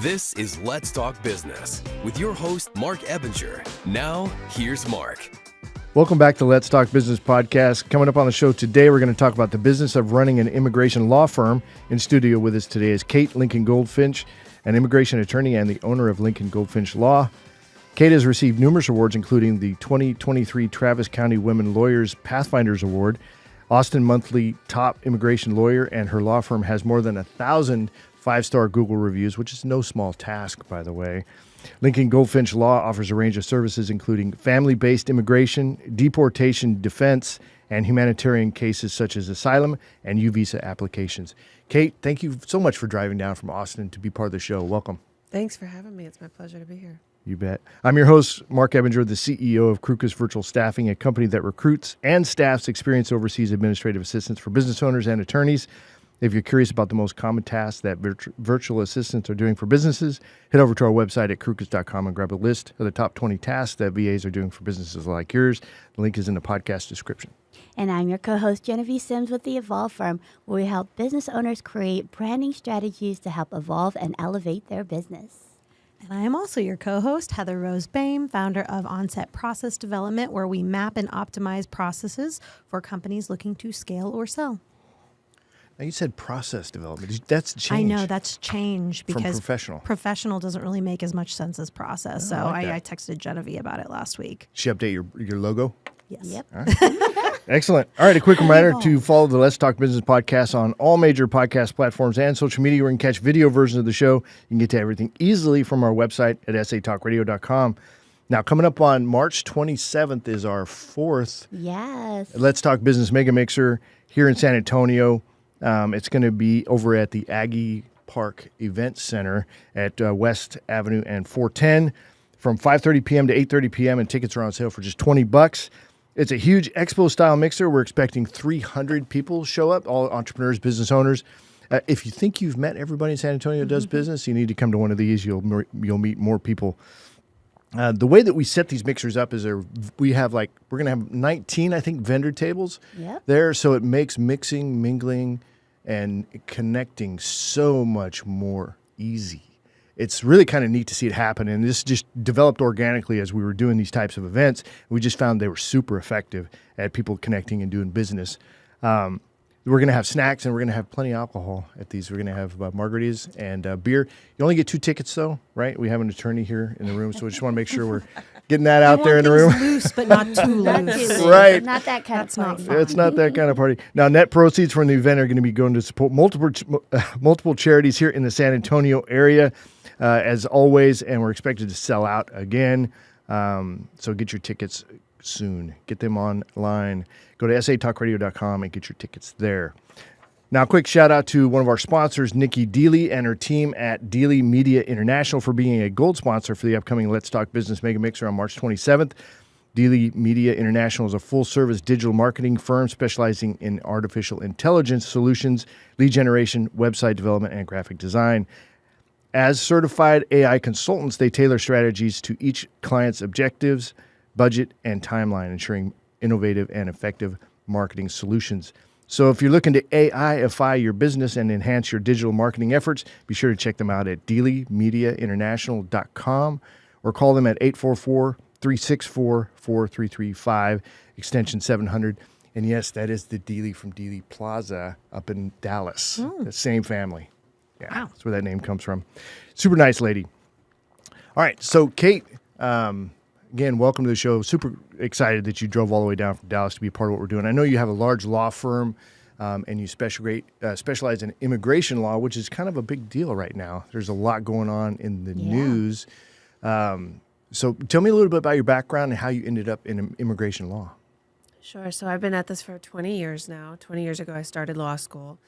This is Let's Talk Business with your host, Marc Ebinger. Now, here's Marc. Welcome back to Let's Talk Business podcast. Coming up on the show today, we're going to talk about the business of running an immigration law firm. In studio with us today is Kate Lincoln-Goldfinch, an immigration attorney and the owner of Lincoln-Goldfinch Law. Kate has received numerous awards, including the 2023 Travis County Women Lawyers Pathfinders Award, Austin Monthly Top Immigration Lawyer, and her law firm has more than 1,000 five-star Google reviews, which is no small task, by the way. Lincoln-Goldfinch Law offers a range of services, including family-based immigration, deportation defense, and humanitarian cases such as asylum and U-visa applications. Kate, thank you so much for driving down from Austin to be part of the show. Welcome. Thanks for having me. It's my pleasure to be here. You bet. I'm your host, Marc Ebinger, the CEO of Krukus Virtual Staffing, a company that recruits and staffs experienced overseas administrative assistants for business owners and attorneys. If you're curious about the most common tasks that virtual assistants are doing for businesses, head over to our website at krukus.com and grab a list of the top 20 tasks that VAs are doing for businesses like yours. The link is in the podcast description. And I'm your co-host, Jenevy Sims with the Evolve Firm, where we help business owners create branding strategies to help evolve and elevate their business. And I am also your co-host, Heather Rose Boehm, founder of Onset Process Development, where we map and optimize processes for companies looking to scale or sell. Now, you said process development. That's change. I know, that's change because from professional. Professional doesn't really make as much sense as process. So I texted Jenevy about it last week. She update your logo? Yes. Yep. All right. Excellent. All right, a quick reminder to follow the Let's Talk Business podcast on all major podcast platforms and social media where you can catch video versions of the show. You can get to everything easily from our website at satalkradio.com. Now, coming up on March 27th is our fourth Let's Talk Business Mega Mixer here in San Antonio. It's going to be over at the Aggie Park Event Center at West Avenue and 410 from 5:30 p.m. to 8:30 p.m. and tickets are on sale for just $20. It's a huge expo-style mixer. We're expecting 300 people show up, all entrepreneurs, business owners. If you think you've met everybody in San Antonio that does business, you need to come to one of these. You'll meet more people. The way that we set these mixers up is we're going to have 19, I think, vendor tables there. So it makes mixing, mingling, and connecting so much more easy. It's really kind of neat to see it happen. And this just developed organically as we were doing these types of events. We just found they were super effective at people connecting and doing business. We're going to have snacks and we're going to have plenty of alcohol at these. We're going to have margaritas and beer. You only get 2 tickets, though, right? We have an attorney here in the room, so we just want to make sure we're getting that out there in the room. Loose, but not too loose. Right. Not that kind of party. It's not that kind of party. Now, net proceeds from the event are going to be going to support multiple charities here in the San Antonio area, as always, and we're expected to sell out again. So get your tickets soon. Get them online. Go to satalkradio.com and get your tickets there. Now, a quick shout out to one of our sponsors, Nikki Deely and her team at Deely Media International for being a gold sponsor for the upcoming Let's Talk Business Mega Mixer on March 27th. Deely Media International is a full-service digital marketing firm specializing in artificial intelligence solutions, lead generation, website development, and graphic design. As certified AI consultants, they tailor strategies to each client's objectives, budget, and timeline, ensuring innovative and effective marketing solutions. So if you're looking to AIify your business and enhance your digital marketing efforts, be sure to check them out at DeelyMediaInternational.com or call them at 844-364-4335, extension 700. And yes, that is the Deely from Deely Plaza up in Dallas. The same family. Yeah, wow. That's where that name comes from. Super nice lady. All right, so Kate, again, welcome to the show. Super excited that you drove all the way down from Dallas to be a part of what we're doing. I know you have a large law firm and you specialize in immigration law, which is kind of a big deal right now. There's a lot going on in the news. So tell me a little bit about your background and how you ended up in immigration law. Sure. So I've been at this for 20 years now. 20 years ago, I started law school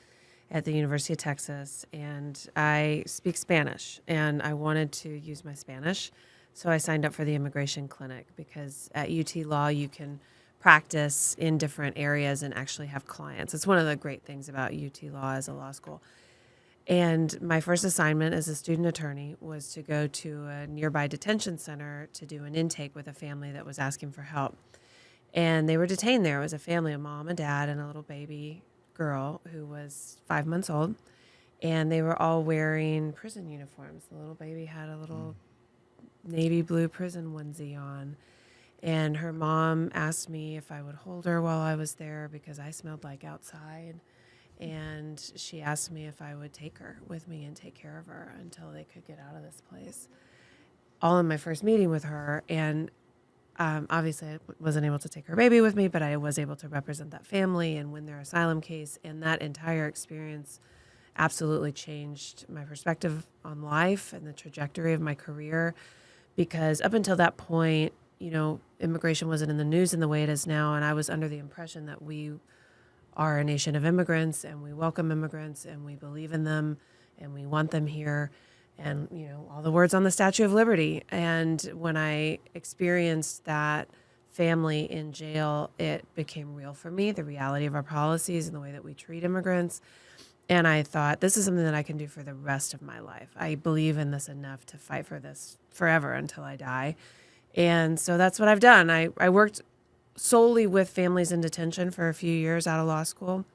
at the University of Texas, and I speak Spanish, and I wanted to use my Spanish. So I signed up for the immigration clinic because at UT Law, you can practice in different areas and actually have clients. It's one of the great things about UT Law as a law school. And my first assignment as a student attorney was to go to a nearby detention center to do an intake with a family that was asking for help. And they were detained there. It was a family, a mom, a dad, and a little baby girl who was 5 months old. and they were all wearing prison uniforms. The little baby had a little navy blue prison onesie on. And her mom asked me if I would hold her while I was there because I smelled like outside. And she asked me if I would take her with me and take care of her until they could get out of this place. All in my first meeting with her. And obviously I wasn't able to take her baby with me, but I was able to represent that family and win their asylum case. And that entire experience absolutely changed my perspective on life and the trajectory of my career. Because up until that point, you know, immigration wasn't in the news in the way it is now. And I was under the impression that we are a nation of immigrants and we welcome immigrants and we believe in them and we want them here. And, you know, all the words on the Statue of Liberty. And when I experienced that family in jail, it became real for me, the reality of our policies and the way that we treat immigrants. And I thought, this is something that I can do for the rest of my life. I believe in this enough to fight for this forever until I die. And so that's what I've done. I worked solely with families in detention for a few years out of law school.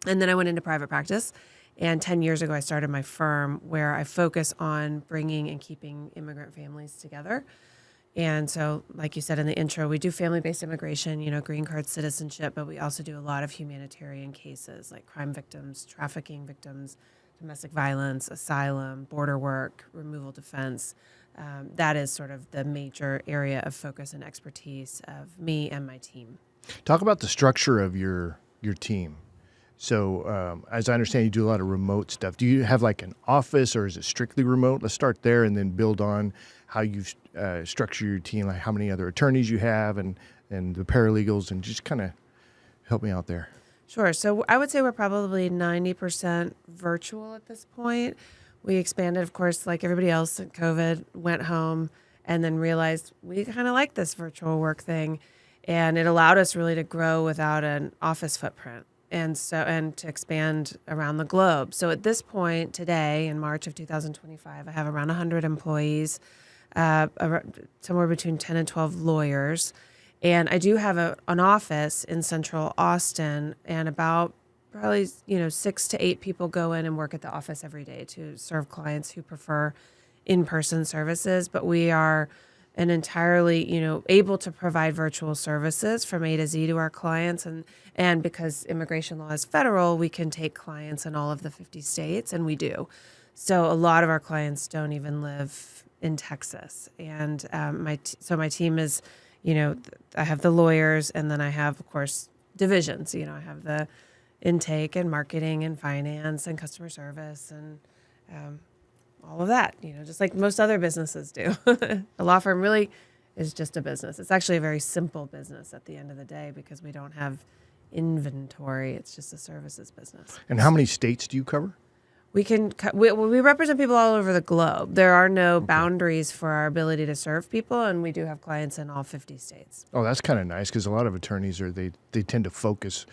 And then I went into private practice. And 10 years ago, I started my firm where I focus on bringing and keeping immigrant families together. And so, like you said in the intro, we do family-based immigration, you know, green card citizenship, but we also do a lot of humanitarian cases like crime victims, trafficking victims, domestic violence, asylum, border work, removal defense. That is sort of the major area of focus and expertise of me and my team. Talk about the structure of your team. So as I understand, you do a lot of remote stuff. Do you have like an office or is it strictly remote? Let's start there and then build on how you structure your team, like how many other attorneys you have and the paralegals, and just kind of help me out there. Sure. So I would say we're probably 90% virtual at this point. We expanded, of course, like everybody else at COVID, went home and then realized we kind of like this virtual work thing. And it allowed us really to grow without an office footprint. And to expand around the globe. So at this point today, in March of 2025, I have around 100 employees, somewhere between 10 and 12 lawyers. And I do have an office in central Austin, and about probably 6 to 8 people go in and work at the office every day to serve clients who prefer in-person services. But we are an entirely, able to provide virtual services from A to Z to our clients. And because immigration law is federal, we can take clients in all of the 50 states, and we do. So a lot of our clients don't even live in Texas. And my team is, I have the lawyers, and then I have, of course, divisions. I have the intake and marketing and finance and customer service and all of that, just like most other businesses do. A law firm really is just a business. It's actually a very simple business at the end of the day because we don't have inventory. It's just a services business. And how many states do you cover? We represent people all over the globe. There are no boundaries for our ability to serve people, and we do have clients in all 50 states. Oh, that's kind of nice because a lot of attorneys they tend to focus,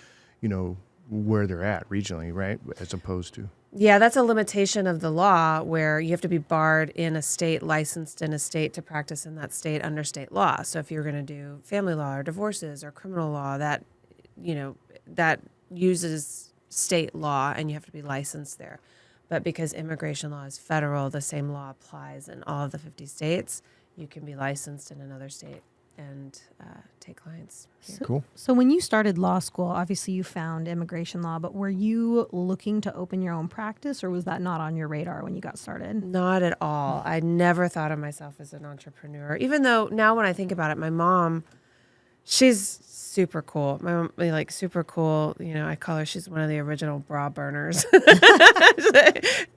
where they're at regionally, right, as opposed to. Yeah, that's a limitation of the law where you have to be barred in a state, licensed in a state to practice in that state under state law. So if you're going to do family law or divorces or criminal law, that uses state law and you have to be licensed there. But because immigration law is federal, the same law applies in all of the 50 states. You can be licensed in another state and take clients here. Cool. So when you started law school, obviously you found immigration law, but were you looking to open your own practice, or was that not on your radar when you got started? Not at all. I never thought of myself as an entrepreneur, even though now when I think about it, my mom, she's super cool. My mom, super cool. I call her, she's one of the original bra burners.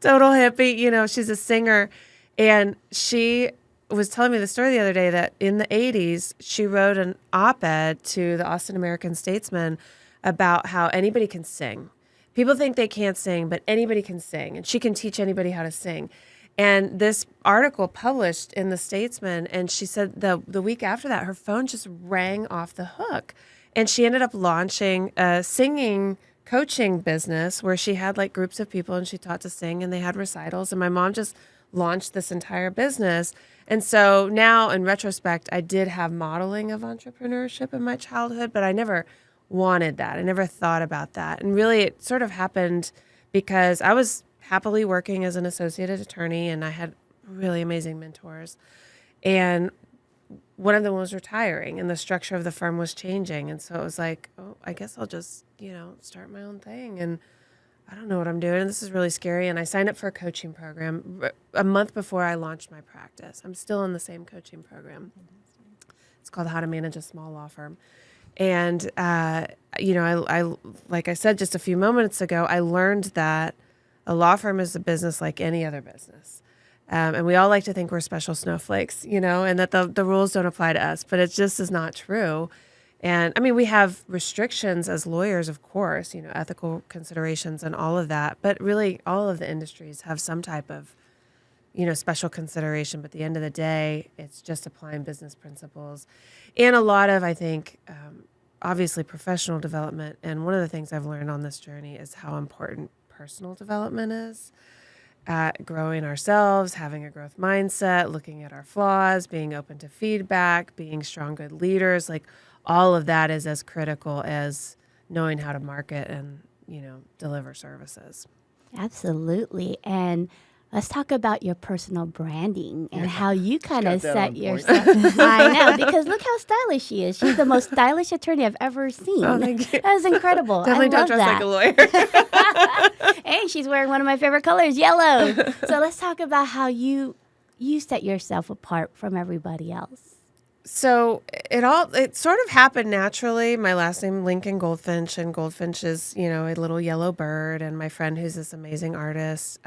Total hippie. She's a singer. And she was telling me the story the other day that in the 80s, she wrote an op-ed to the Austin American-Statesman about how anybody can sing. People think they can't sing, but anybody can sing, and she can teach anybody how to sing. And this article published in the Statesman, and she said the week after that, her phone just rang off the hook. And she ended up launching a singing coaching business where she had groups of people and she taught to sing and they had recitals. And my mom just launched this entire business. And so now in retrospect, I did have modeling of entrepreneurship in my childhood, but I never wanted that. I never thought about that. And really it sort of happened because I was happily working as an associated attorney, and I had really amazing mentors. And one of them was retiring, and the structure of the firm was changing. And so it was like, oh, I guess I'll just, start my own thing. And I don't know what I'm doing. And this is really scary. And I signed up for a coaching program a month before I launched my practice. I'm still in the same coaching program. It's called How to Manage a Small Law Firm. And, I like I said just a few moments ago, I learned that a law firm is a business like any other business. And we all like to think we're special snowflakes, and that the rules don't apply to us, but it just is not true. And I mean, we have restrictions as lawyers, of course, ethical considerations and all of that, but really all of the industries have some type of, special consideration. But at the end of the day, it's just applying business principles and a lot of, I think, obviously professional development. And one of the things I've learned on this journey is how important personal development is. At growing ourselves, having a growth mindset, looking at our flaws, being open to feedback, being strong, good leaders, like all of that is as critical as knowing how to market and, deliver services. Absolutely. And let's talk about your personal branding and how you kind of got that set on point. yourself. I know, because look how stylish she is. She's the most stylish attorney I've ever seen. Oh, thank you. That was incredible. Definitely I don't love dress that. like a lawyer. Hey, she's wearing one of my favorite colors, yellow. So let's talk about how you set yourself apart from everybody else. So it sort of happened naturally. My last name, Lincoln-Goldfinch, and Goldfinch is, a little yellow bird. And my friend, who's this amazing artist,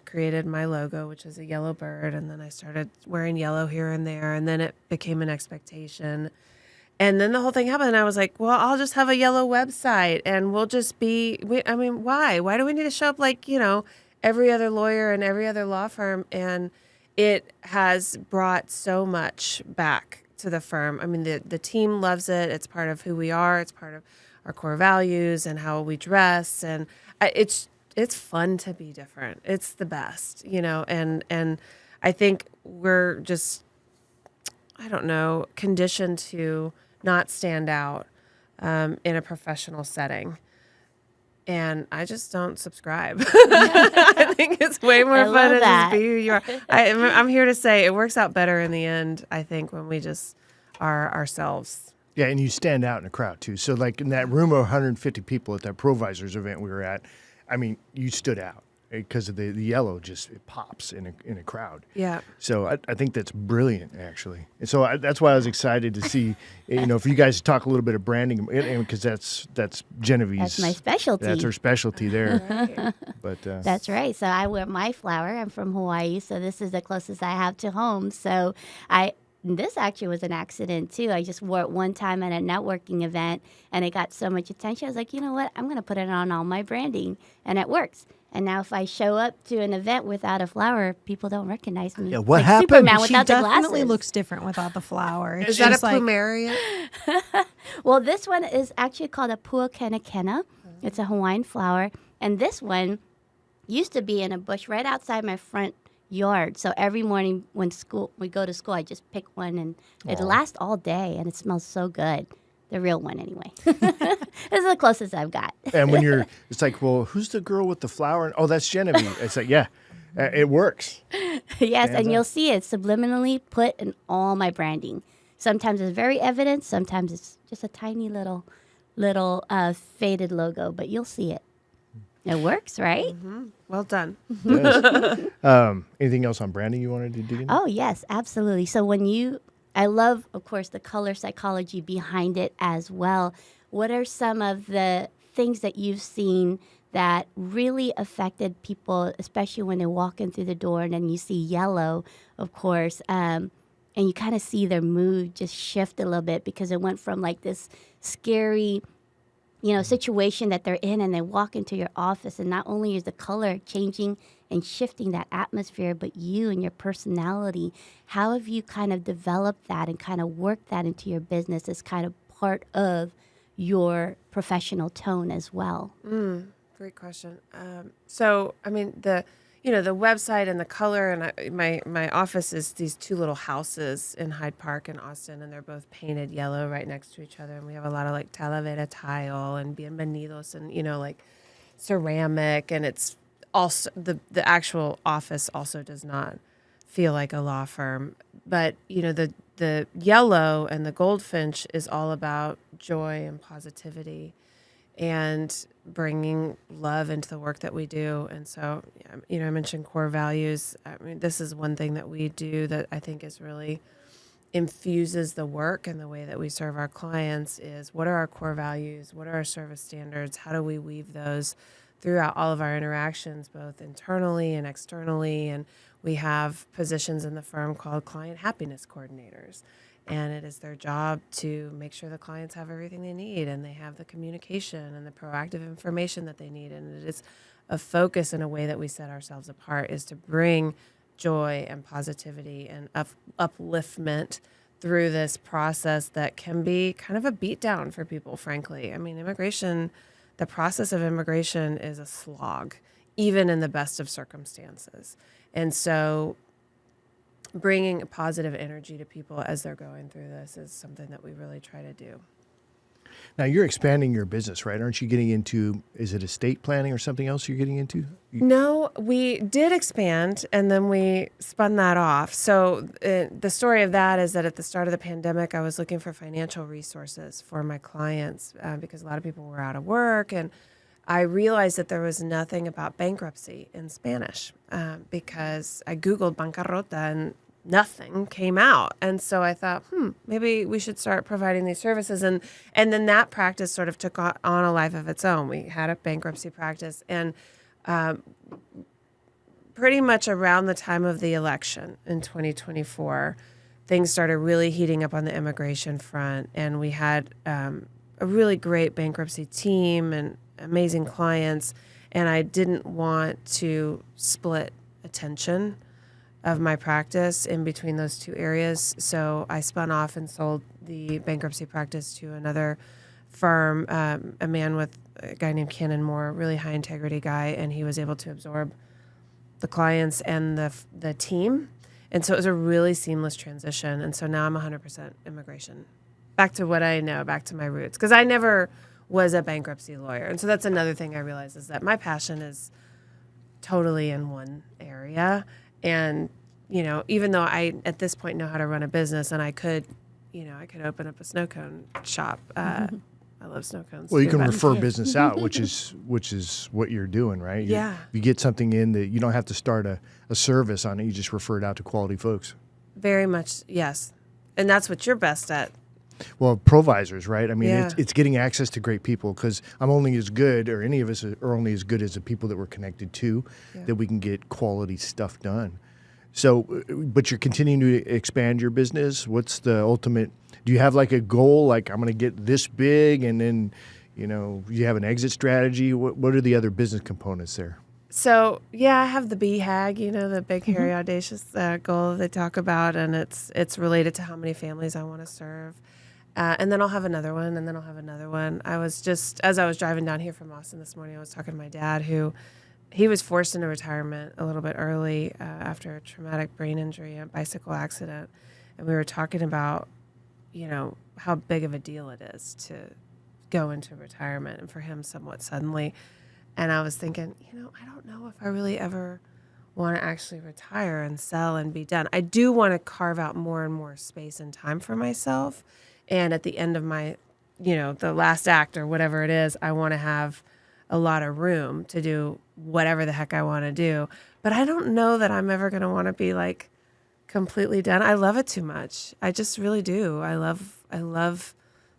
created my logo, which is a yellow bird. And then I started wearing yellow here and there. And then it became an expectation. And then the whole thing happened. And I was like, well, I'll just have a yellow website and we'll just be, why? Why do we need to show up like, every other lawyer and every other law firm? And it has brought so much back to the firm. I mean, the team loves it. It's part of who we are. It's part of our core values and how we dress. And it's fun to be different. It's the best, and I think we're just, conditioned to not stand out in a professional setting. And I just don't subscribe. I think it's way more fun to just be who you are. I'm here to say it works out better in the end, I think, when we just are ourselves. Yeah, and you stand out in a crowd, too. So, like, in that room of 150 people at that Provisors event we were at, I mean, you stood out because of the yellow just it pops in a crowd. Yeah. So I think that's brilliant, actually. And so that's why I was excited to see, for you guys to talk a little bit of branding, because that's Genevy's. That's my specialty. That's her specialty there. Right. But That's right. So I wear my flower. I'm from Hawaii, so this is the closest I have to home. So this actually was an accident, too. I just wore it one time at a networking event, and it got so much attention. I was like, you know what? I'm going to put it on all my branding, and it works. And now if I show up to an event without a flower, people don't recognize me. Yeah, what like happened? Superman She without the definitely glasses. looks different without the flower. Is that a plumeria? Well, this one is actually called a puakenakena. It's a Hawaiian flower. And this one used to be in a bush right outside my front yard. So every morning when we go to school, I just pick one, and it lasts all day, and it smells so good. The real one, anyway. This is the closest I've got. and when it's like, well, who's the girl with the flower? Oh, that's Genevieve. It's like, yeah, it works. Yes, and out. you'll see it subliminally put in all my branding. Sometimes it's very evident. Sometimes it's just a tiny little faded logo, but you'll see it. It works, right? Mm-hmm. Well done. Yes. Anything else on branding you wanted to dig into? Oh, yes, absolutely. So I love, of course, the color psychology behind it as well. What are some of the things that you've seen that really affected people, especially when they're walking through the door and then you see yellow, of course, and you kind of see their mood just shift a little bit because it went from like this scary, situation that they're in, and they walk into your office, and not only is the color changing and shifting that atmosphere, but you and your personality. How have you kind of developed that and kind of worked that into your business as kind of part of your professional tone as well? Great question. So, I mean, the website and the color, and my office is these two little houses in Hyde Park in Austin, and they're both painted yellow right next to each other. And we have a lot of like Talavera tile and bienvenidos and, like ceramic, and it's also the actual office also does not feel like a law firm. But, the yellow and the goldfinch is all about joy and positivity and bringing love into the work that we do. And so, I mentioned core values. I mean, this is one thing that we do that I think is really infuses the work and the way that we serve our clients is what are our core values? What are our service standards? How do we weave those throughout all of our interactions, both internally and externally? And we have positions in the firm called client happiness coordinators. And it is their job to make sure the clients have everything they need and they have the communication and the proactive information that they need. And it is a focus in a way that we set ourselves apart is to bring joy and positivity and upliftment through this process that can be kind of a beatdown for people, frankly. I mean, the process of immigration is a slog, even in the best of circumstances. And so bringing a positive energy to people as they're going through this is something that we really try to do. Now, you're expanding your business, right? Aren't you getting into, is it estate planning or something else you're getting into? No, we did expand, and then we spun that off. So the story of that is that at the start of the pandemic, I was looking for financial resources for my clients because a lot of people were out of work, and I realized that there was nothing about bankruptcy in Spanish because I Googled bancarrota and nothing came out. And so I thought, maybe we should start providing these services. And then that practice sort of took on a life of its own. We had a bankruptcy practice. And pretty much around the time of the election in 2024, things started really heating up on the immigration front. And we had a really great bankruptcy team and amazing clients. And I didn't want to split attention of my practice in between those two areas. So I spun off and sold the bankruptcy practice to another firm, a man with a guy named Cannon Moore, really high integrity guy, and he was able to absorb the clients and the team. And so it was a really seamless transition. And so now I'm 100% immigration. Back to what I know, back to my roots. Because I never was a bankruptcy lawyer. And so that's another thing I realized is that my passion is totally in one area. And, even though I, at this point, know how to run a business and I could open up a snow cone shop. I love snow cones. Well, you can refer business out, which is what you're doing, right? You get something in that you don't have to start a service on it. You just refer it out to quality folks. Very much, yes. And that's what you're best at. Well, provisors, right? I mean, Yeah. it's getting access to great people because I'm only as good, or any of us are only as good as the people that we're connected to, that we can get quality stuff done. So, but you're continuing to expand your business. What's the ultimate? Do you have like a goal, like I'm going to get this big, and then, you have an exit strategy? What are the other business components there? So, I have the BHAG, the big, hairy, audacious goal they talk about, and it's related to how many families I want to serve. And then I'll have another one, and then I'll have another one. As I was driving down here from Austin this morning, I was talking to my dad, he was forced into retirement a little bit early after a traumatic brain injury, a bicycle accident. And we were talking about, how big of a deal it is to go into retirement, and for him somewhat suddenly. And I was thinking, I don't know if I really ever want to actually retire and sell and be done. I do want to carve out more and more space and time for myself. And at the end of my, the last act or whatever it is, I want to have a lot of room to do whatever the heck I want to do. But I don't know that I'm ever going to want to be like completely done. I love it too much. I just really do. I love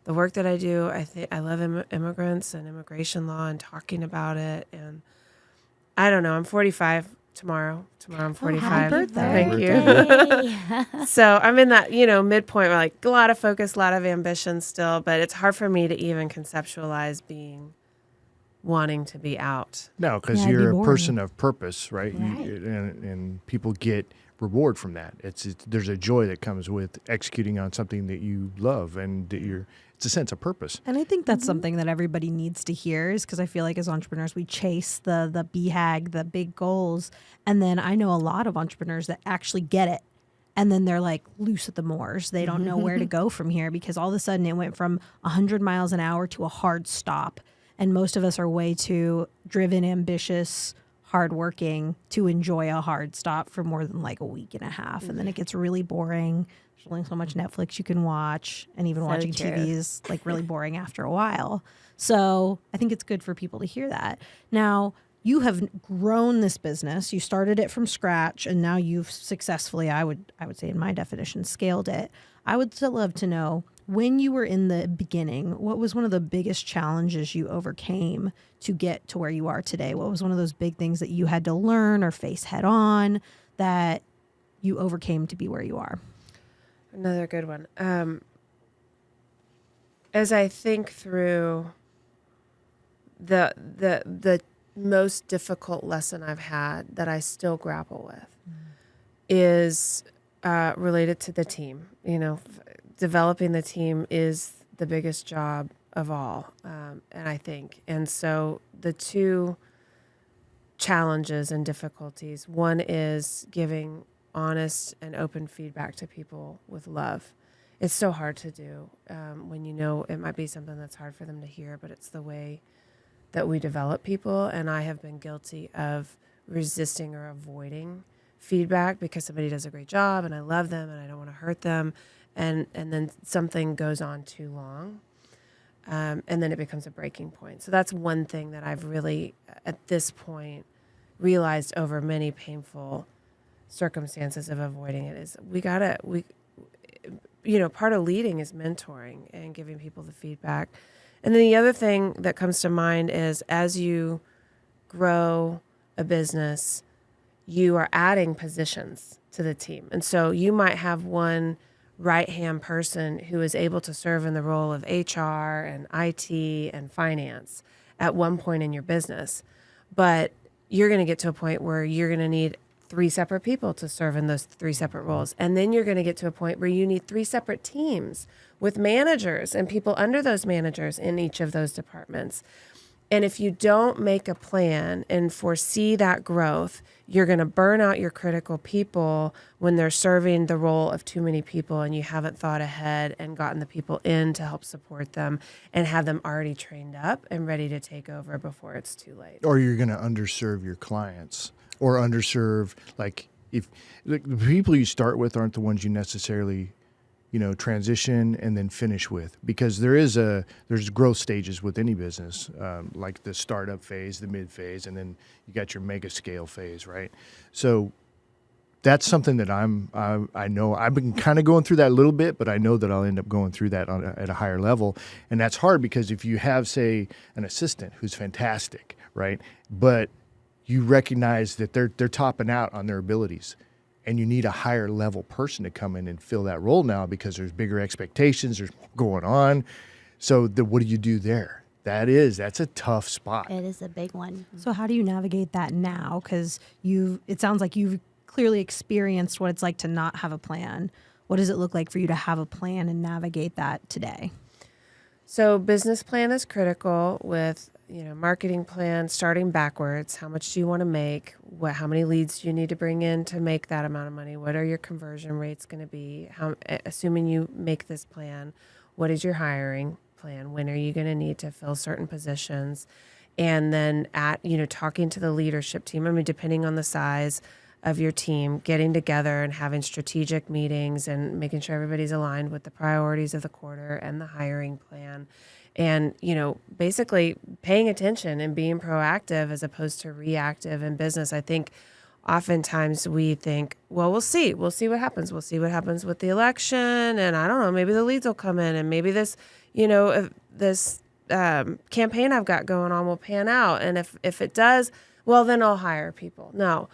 the work that I do. I love immigrants and immigration law and talking about it. And I don't know. I'm 45 tomorrow. I'm 45. Happy birthday. Thank you. So I'm in that, midpoint where like a lot of focus, a lot of ambition still, but it's hard for me to even conceptualize wanting to be out. No, because you're a person of purpose, right? And people get reward from that. There's a joy that comes with executing on something that you love, and that it's a sense of purpose. And I think that's something that everybody needs to hear, is because I feel like as entrepreneurs, we chase the BHAG, the big goals. And then I know a lot of entrepreneurs that actually get it. And then they're like loose at the moors. They don't know where to go from here, because all of a sudden it went from 100 miles an hour to a hard stop. And most of us are way too driven, ambitious, hardworking to enjoy a hard stop for more than like a week and a half. And then it gets really boring. There's only so much Netflix you can watch, and even So watching true. TV is like really boring after a while. So I think it's good for people to hear that. Now, you have grown this business. You started it from scratch, and now you've successfully, I would say in my definition, scaled it. I would still love to know, when you were in the beginning, what was one of the biggest challenges you overcame to get to where you are today? What was one of those big things that you had to learn or face head on that you overcame to be where you are? Another good one. As I think through the most difficult lesson I've had that I still grapple with is related to the team. You know, developing the team is the biggest job of all, and I think. And so the two challenges and difficulties, one is giving honest and open feedback to people with love. It's so hard to do when you know it might be something that's hard for them to hear, but it's the way that we develop people. And I have been guilty of resisting or avoiding feedback because somebody does a great job and I love them and I don't want to hurt them. And then something goes on too long. And then it becomes a breaking point. So that's one thing that I've really, at this point, realized over many painful circumstances of avoiding it is part of leading is mentoring and giving people the feedback. And then the other thing that comes to mind is as you grow a business, you are adding positions to the team. And so you might have one right-hand person who is able to serve in the role of HR and IT and finance at one point in your business. But you're going to get to a point where you're going to need 3 separate people to serve in those 3 separate roles. And then you're going to get to a point where you need 3 separate teams with managers and people under those managers in each of those departments. And if you don't make a plan and foresee that growth, you're going to burn out your critical people when they're serving the role of too many people and you haven't thought ahead and gotten the people in to help support them and have them already trained up and ready to take over before it's too late. Or you're going to underserve your clients, or underserve, like, if the people you start with aren't the ones you necessarily transition and then finish with, because there's growth stages with any business, like the startup phase, the mid phase, and then you got your mega scale phase, right? So that's something that I know I've been kind of going through that a little bit, but I know that I'll end up going through that at a higher level. And that's hard because if you have, say, an assistant who's fantastic, right? But you recognize that they're topping out on their abilities, and you need a higher level person to come in and fill that role now because there's bigger expectations, there's more going on. So what do you do there? That's a tough spot. It is a big one. So how do you navigate that now? Because it sounds like you've clearly experienced what it's like to not have a plan. What does it look like for you to have a plan and navigate that today? So business plan is critical with, marketing plan, starting backwards. How much do you want to make? How many leads do you need to bring in to make that amount of money? What are your conversion rates going to be? Assuming you make this plan, what is your hiring plan? When are you going to need to fill certain positions? And then talking to the leadership team, depending on the size of your team, getting together and having strategic meetings and making sure everybody's aligned with the priorities of the quarter and the hiring plan. And, basically paying attention and being proactive as opposed to reactive in business. I think oftentimes we think, well, we'll see what happens. We'll see what happens with the election. And I don't know, maybe the leads will come in and maybe this, if this campaign I've got going on will pan out. And if it does, well, then I'll hire people. No.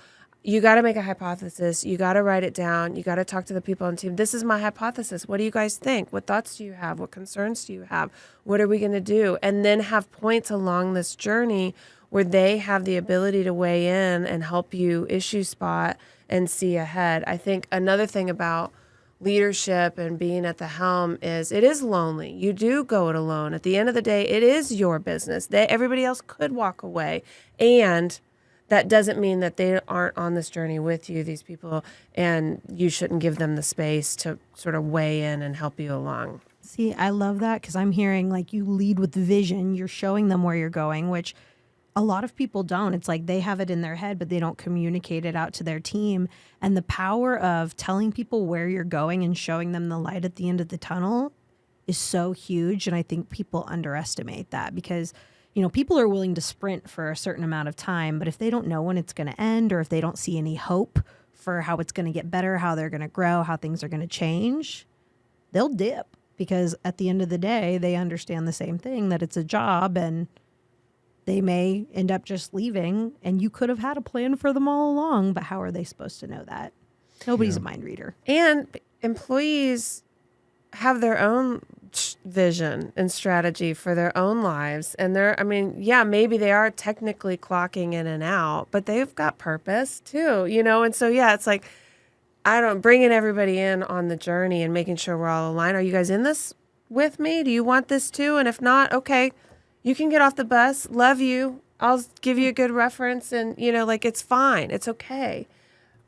You got to make a hypothesis. You got to write it down. You got to talk to the people on the team. This is my hypothesis. What do you guys think? What thoughts do you have? What concerns do you have? What are we going to do? And then have points along this journey where they have the ability to weigh in and help you issue spot and see ahead. I think another thing about leadership and being at the helm is it is lonely. You do go it alone. At the end of the day, it is your business. Everybody else could walk away. And that doesn't mean that they aren't on this journey with you, these people, and you shouldn't give them the space to sort of weigh in and help you along. See, I love that because I'm hearing like you lead with the vision. You're showing them where you're going, which a lot of people don't. It's like they have it in their head, but they don't communicate it out to their team. And the power of telling people where you're going and showing them the light at the end of the tunnel is so huge. And I think people underestimate that because, people are willing to sprint for a certain amount of time, but if they don't know when it's going to end, or if they don't see any hope for how it's going to get better, how they're going to grow, how things are going to change, they'll dip, because at the end of the day, they understand the same thing, that it's a job, and they may end up just leaving, and you could have had a plan for them all along, but how are they supposed to know that? Nobody's a mind reader. And employees have their own vision and strategy for their own lives. And maybe they are technically clocking in and out, but they've got purpose too, And so, it's like, bringing everybody in on the journey and making sure we're all aligned. Are you guys in this with me? Do you want this too? And if not, okay, you can get off the bus. Love you. I'll give you a good reference, and it's fine. It's okay.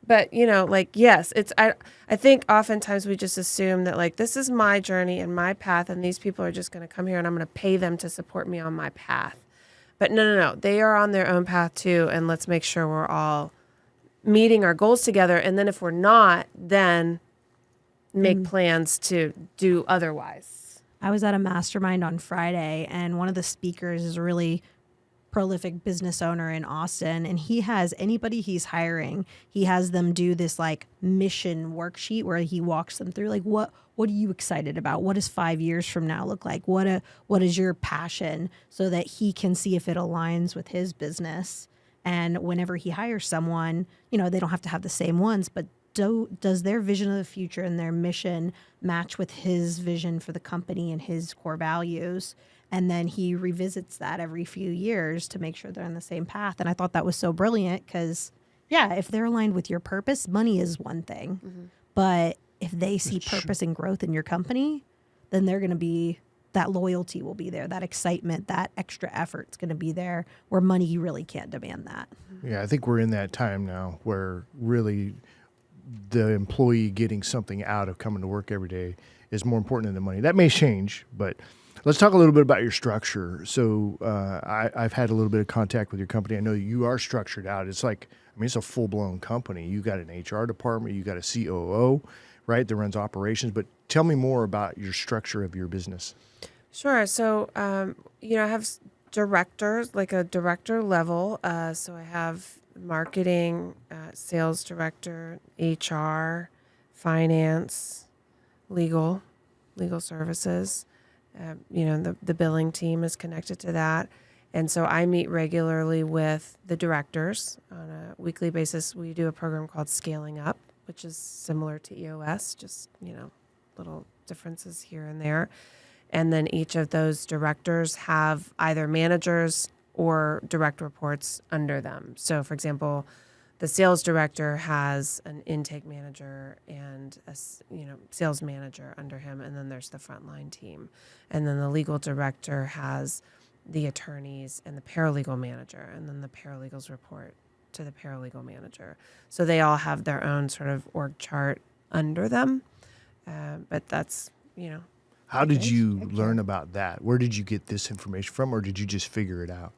But yes, I think oftentimes we just assume that this is my journey and my path, and these people are just going to come here and I'm going to pay them to support me on my path. But no. They are on their own path too, and let's make sure we're all meeting our goals together. And then if we're not, then make plans to do otherwise. I was at a mastermind on Friday, and one of the speakers is a really prolific business owner in Austin, and he has anybody he's hiring, he has them do this mission worksheet where he walks them through what are you excited about? What does 5 years from now look like? What is your passion, so that he can see if it aligns with his business. And whenever he hires someone, they don't have to have the same ones, but does their vision of the future and their mission match with his vision for the company and his core values? And then he revisits that every few years to make sure they're on the same path. And I thought that was so brilliant because, if they're aligned with your purpose, money is one thing. Mm-hmm. But if they see purpose and growth in your company, then they're going to be, that loyalty will be there. That excitement, that extra effort's going to be there, where money really can't demand that. Yeah, I think we're in that time now where really the employee getting something out of coming to work every day is more important than the money. That may change, but let's talk a little bit about your structure. So I've had a little bit of contact with your company. I know you are structured out. It's it's a full-blown company. You got an HR department. You got a COO, right, that runs operations. But tell me more about your structure of your business. Sure. So, I have directors, like a director level. So I have marketing, sales director, HR, finance, legal services. The billing team is connected to that. And so I meet regularly with the directors on a weekly basis. We do a program called Scaling Up, which is similar to EOS, just, little differences here and there. And then each of those directors have either managers or direct reports under them. So, for example, the sales director has an intake manager and a sales manager under him, and then there's the frontline team. And then the legal director has the attorneys and the paralegal manager, and then the paralegals report to the paralegal manager. So they all have their own sort of org chart under them. But that's, How did you learn about that? Where did you get this information from, or did you just figure it out?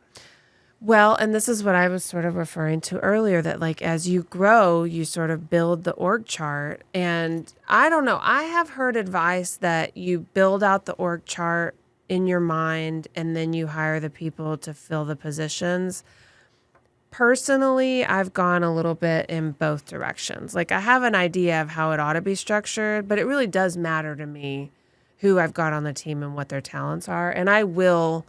Well, and this is what I was sort of referring to earlier, that as you grow, you sort of build the org chart. And I don't know, I have heard advice that you build out the org chart in your mind and then you hire the people to fill the positions. Personally, I've gone a little bit in both directions. I have an idea of how it ought to be structured, but it really does matter to me who I've got on the team and what their talents are. And I will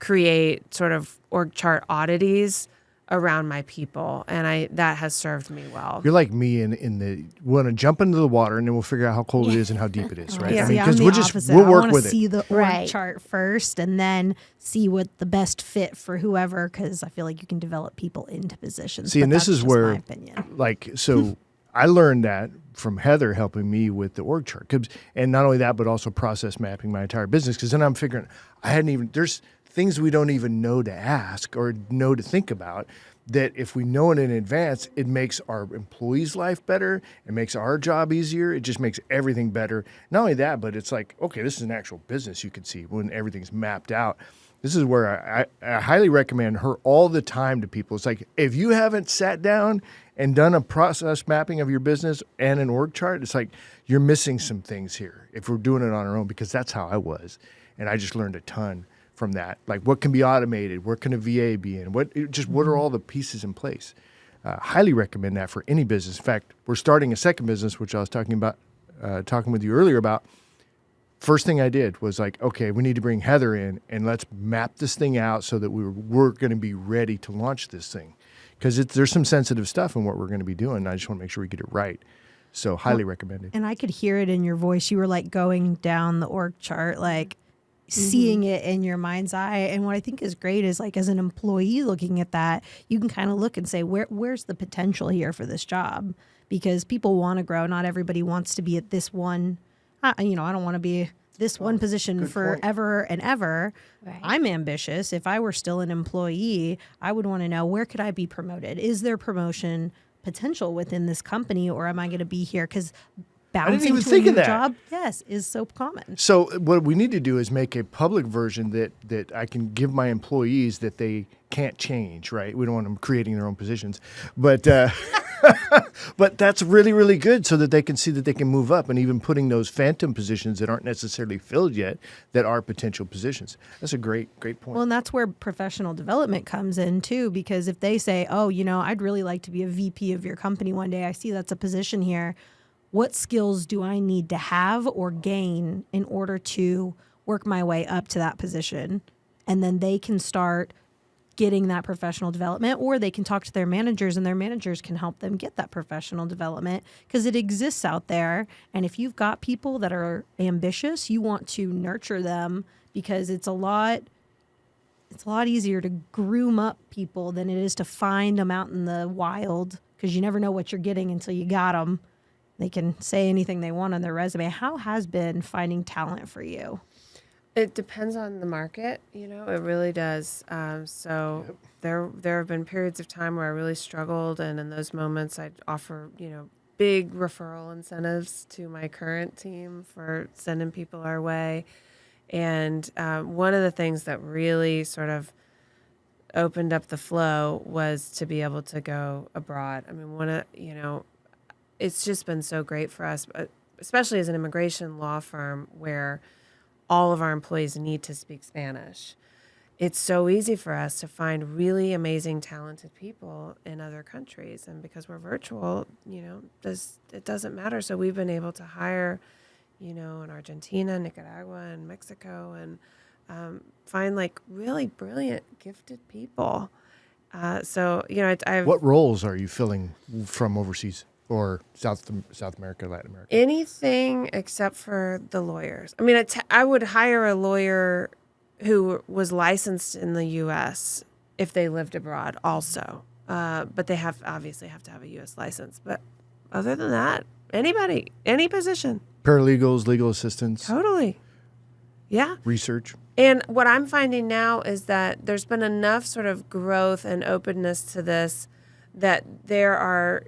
create sort of org chart oddities around my people, and that has served me well. You're like me in the want to jump into the water and then we'll figure out how cold it is and how deep it is, right? Yeah. Because I'm the opposite. we'll work I with it. See the org chart first, and then see what the best fit for whoever, because I feel like you can develop people into positions. See, and this is where, my opinion. I learned that from Heather helping me with the org chart, and not only that, but also process mapping my entire business. Because then I'm figuring there's things we don't even know to ask or know to think about, that if we know it in advance, it makes our employees' life better. It makes our job easier. It just makes everything better. Not only that, but it's okay, this is an actual business you can see when everything's mapped out. This is where I highly recommend her all the time to people. It's like, if you haven't sat down and done a process mapping of your business and an org chart, it's like you're missing some things here if we're doing it on our own, because that's how I was. And I just learned a ton from that. Like, what can be automated? Where can a VA be in? What are all the pieces in place? Highly recommend that for any business. In fact, we're starting a second business, which I was talking with you earlier about. First thing I did was like, okay, we need to bring Heather in and let's map this thing out so that we're going to be ready to launch this thing. Because there's some sensitive stuff in what we're going to be doing. And I just want to make sure we get it right. So highly recommended. And I could hear it in your voice. You were like going down the org chart, like seeing it in your mind's eye. And what I think is great is, like, as an employee looking at that, you can kind of look and say, where's the potential here for this job? Because people want to grow. Not everybody wants to be at this one. I don't want to be this one position forever and ever. Right. I'm ambitious. If I were still an employee, I would want to know, where could I be promoted? Is there promotion potential within this company, or am I going to be here? Because bouncing even to a think new of that. job, yes, is so common. So what we need to do is make a public version that I can give my employees that they can't change, right? We don't want them creating their own positions. But but that's really, really good, so that they can see that they can move up, and even putting those phantom positions that aren't necessarily filled yet that are potential positions. That's a great point. Well, and that's where professional development comes in too, because if they say, oh, I'd really like to be a VP of your company one day, I see that's a position here. What skills do I need to have or gain in order to work my way up to that position? And then they can start getting that professional development, or they can talk to their managers, and their managers can help them get that professional development, because it exists out there. And if you've got people that are ambitious, you want to nurture them, because it's a lot easier to groom up people than it is to find them out in the wild, because you never know what you're getting until you got them. They can say anything they want on their resume. How has been finding talent for you? It depends on the market, it really does. So there have been periods of time where I really struggled, and in those moments I'd offer, big referral incentives to my current team for sending people our way. And one of the things that really sort of opened up the flow was to be able to go abroad. I mean, it's just been so great for us, especially as an immigration law firm where all of our employees need to speak Spanish. It's so easy for us to find really amazing, talented people in other countries. And because we're virtual, it doesn't matter. So we've been able to hire, in Argentina, Nicaragua, and Mexico, and find like really brilliant, gifted people. What roles are you filling from overseas? Or South America, Latin America? Anything except for the lawyers. I mean, I would hire a lawyer who was licensed in the U.S. if they lived abroad also. But they obviously have to have a U.S. license. But other than that, anybody, any position. Paralegals, legal assistants. Totally. Yeah. Research. And what I'm finding now is that there's been enough sort of growth and openness to this that there are,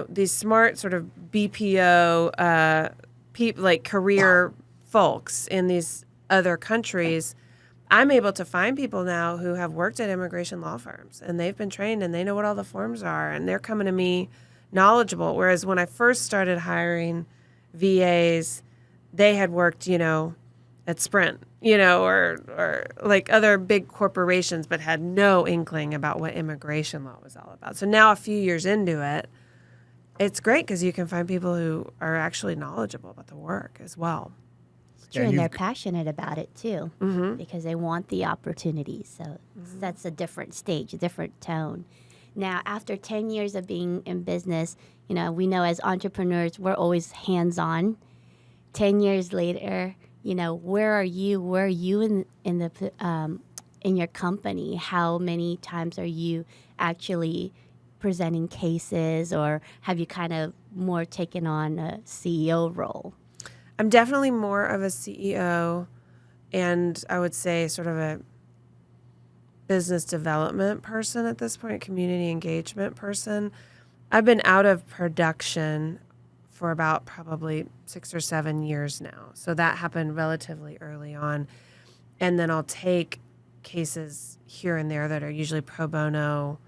these smart sort of BPO people, like career folks in these other countries. I'm able to find people now who have worked at immigration law firms, and they've been trained, and they know what all the forms are, and they're coming to me knowledgeable. Whereas when I first started hiring VAs, they had worked, at Sprint, or like other big corporations, but had no inkling about what immigration law was all about. So now, a few years into it, it's great because you can find people who are actually knowledgeable about the work as well. True, and they're passionate about it too, because they want the opportunities. So that's a different stage, a different tone. Now, after 10 years of being in business, we know as entrepreneurs, we're always hands-on. 10 years later, where are you? Where are you in your company? How many times are you actually presenting cases, or have you kind of more taken on a CEO role? I'm definitely more of a CEO, and I would say sort of a business development person at this point, community engagement person. I've been out of production for about probably 6 or 7 years now. So that happened relatively early on. And then I'll take cases here and there that are usually pro bono,